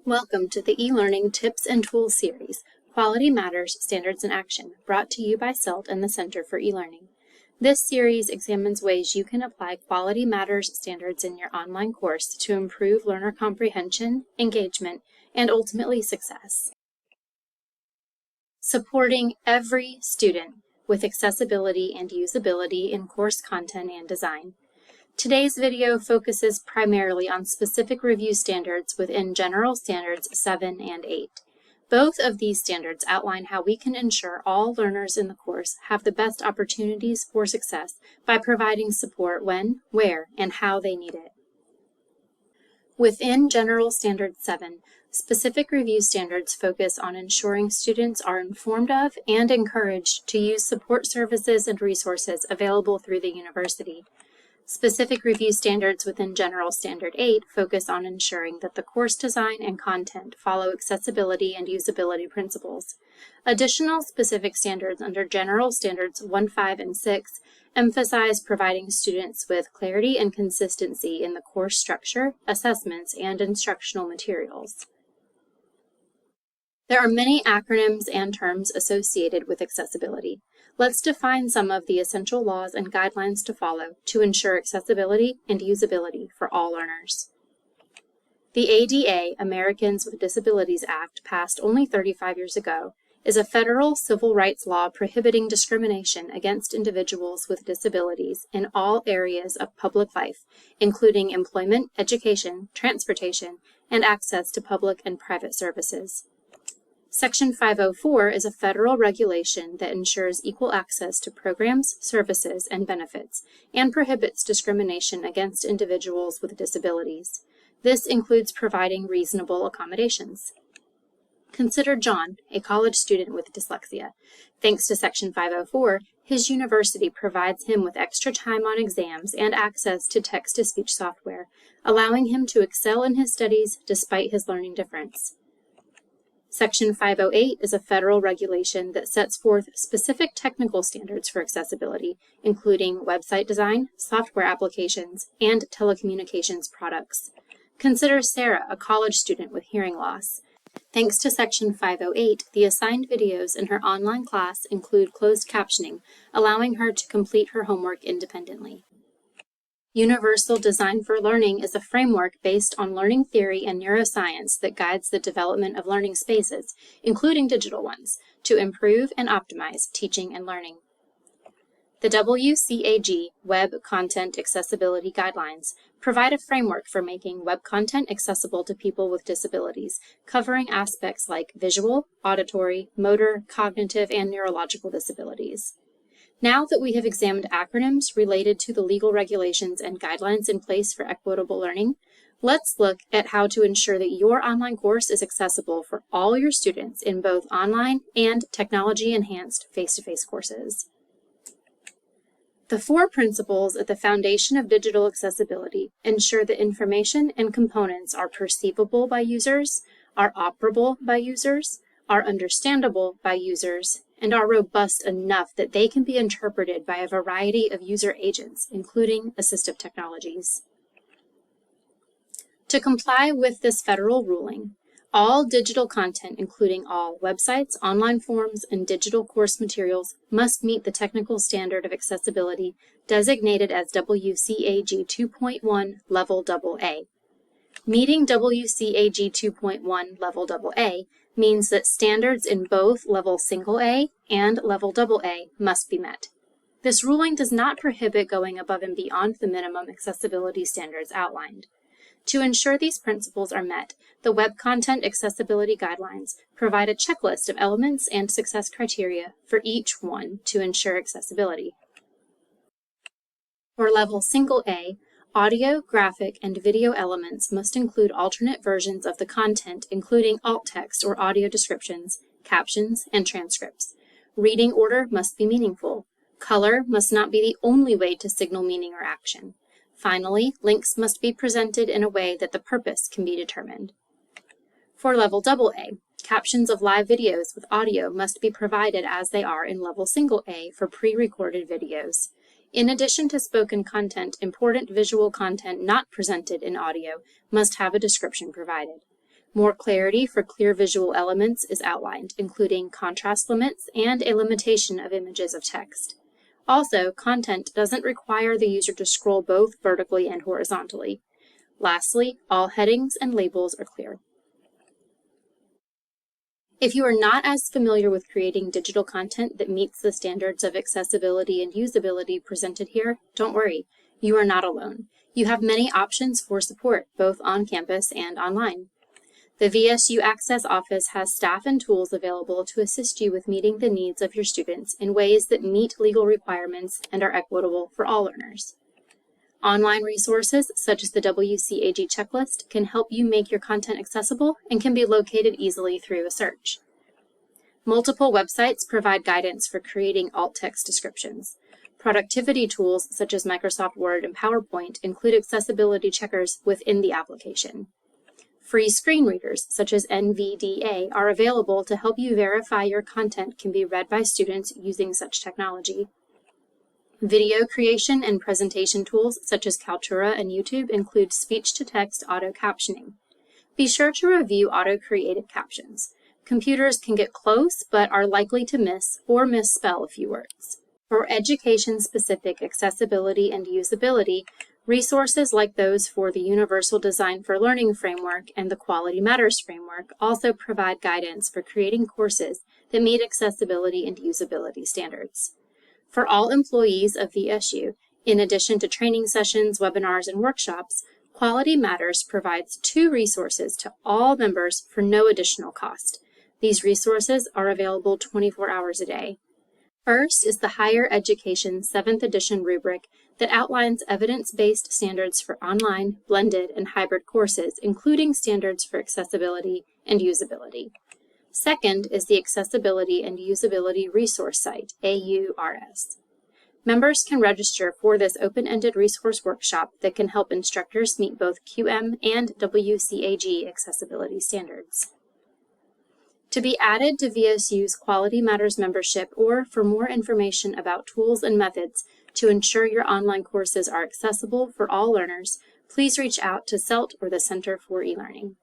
Welcome to the eLearning Tips and Tools series, Quality Matters, Standards in Action, brought to you by CELT and the Center for eLearning. This series examines ways you can apply Quality Matters standards in your online course to improve learner comprehension, engagement, and ultimately success. Supporting every student with accessibility and usability in course content and design. Today's video focuses primarily on specific review standards within General Standards 7 and 8. Both of these standards outline how we can ensure all learners in the course have the best opportunities for success by providing support when, where, and how they need it. Within General Standards 7, specific review standards focus on ensuring students are informed of and encouraged to use support services and resources available through the university. Specific review standards within General Standard 8 focus on ensuring that the course design and content follow accessibility and usability principles. Additional specific standards under General Standards 1, 5, and 6 emphasize providing students with clarity and consistency in the course structure, assessments, and instructional materials. There are many acronyms and terms associated with accessibility. Let's define some of the essential laws and guidelines to follow to ensure accessibility and usability for all learners. The ADA, Americans with Disabilities Act, passed only 35 years ago, is a federal civil rights law prohibiting discrimination against individuals with disabilities in all areas of public life, including employment, education, transportation, and access to public and private services. Section 504 is a federal regulation that ensures equal access to programs, services, and benefits, and prohibits discrimination against individuals with disabilities. This includes providing reasonable accommodations. Consider John, a college student with dyslexia. Thanks to Section 504, his university provides him with extra time on exams and access to text-to-speech software, allowing him to excel in his studies despite his learning difference. Section 508 is a federal regulation that sets forth specific technical standards for accessibility, including website design, software applications, and telecommunications products. Consider Sarah, a college student with hearing loss. Thanks to Section 508, the assigned videos in her online class include closed captioning, allowing her to complete her homework independently. Universal Design for Learning is a framework based on learning theory and neuroscience that guides the development of learning spaces, including digital ones, to improve and optimize teaching and learning. The WCAG Web Content Accessibility Guidelines provide a framework for making web content accessible to people with disabilities, covering aspects like visual, auditory, motor, cognitive, and neurological disabilities. Now that we have examined acronyms related to the legal regulations and guidelines in place for equitable learning, let's look at how to ensure that your online course is accessible for all your students in both online and technology-enhanced face-to-face courses. The 4 principles at the foundation of digital accessibility ensure that information and components are perceivable by users, are operable by users, are understandable by users, and are robust enough that they can be interpreted by a variety of user agents, including assistive technologies. To comply with this federal ruling, all digital content, including all websites, online forms, and digital course materials, must meet the technical standard of accessibility designated as WCAG 2.1 Level AA. Meeting WCAG 2.1 Level AA means that standards in both Level A and Level AA must be met. This ruling does not prohibit going above and beyond the minimum accessibility standards outlined. To ensure these principles are met, the Web Content Accessibility Guidelines provide a checklist of elements and success criteria for each one to ensure accessibility. For Level A, audio, graphic, and video elements must include alternate versions of the content, including alt text or audio descriptions, captions, and transcripts. Reading order must be meaningful. Color must not be the only way to signal meaning or action. Finally, links must be presented in a way that the purpose can be determined. For Level AA, captions of live videos with audio must be provided as they are in Level A for pre-recorded videos. In addition to spoken content, important visual content not presented in audio must have a description provided. More clarity for clear visual elements is outlined, including contrast limits and a limitation of images of text. Also, content doesn't require the user to scroll both vertically and horizontally. Lastly, all headings and labels are clear. If you are not as familiar with creating digital content that meets the standards of accessibility and usability presented here, don't worry, you are not alone. You have many options for support, both on campus and online. The VSU Access Office has staff and tools available to assist you with meeting the needs of your students in ways that meet legal requirements and are equitable for all learners. Online resources such as the WCAG checklist can help you make your content accessible and can be located easily through a search. Multiple websites provide guidance for creating alt text descriptions. Productivity tools such as Microsoft Word and PowerPoint include accessibility checkers within the application. Free screen readers such as NVDA are available to help you verify your content can be read by students using such technology. Video creation and presentation tools such as Kaltura and YouTube include speech-to-text auto-captioning. Be sure to review auto-created captions. Computers can get close but are likely to miss or misspell a few words. For education-specific accessibility and usability, resources like those for the Universal Design for Learning framework and the Quality Matters framework also provide guidance for creating courses that meet accessibility and usability standards. For all employees of VSU, in addition to training sessions, webinars, and workshops, Quality Matters provides 2 resources to all members for no additional cost. These resources are available 24 hours a day. First is the Higher Education 7th edition rubric that outlines evidence-based standards for online, blended, and hybrid courses, including standards for accessibility and usability. Second is the Accessibility and Usability Resource Site, AURS. Members can register for this open-ended resource workshop that can help instructors meet both QM and WCAG accessibility standards. To be added to VSU's Quality Matters membership or for more information about tools and methods to ensure your online courses are accessible for all learners, please reach out to CELT or the Center for eLearning.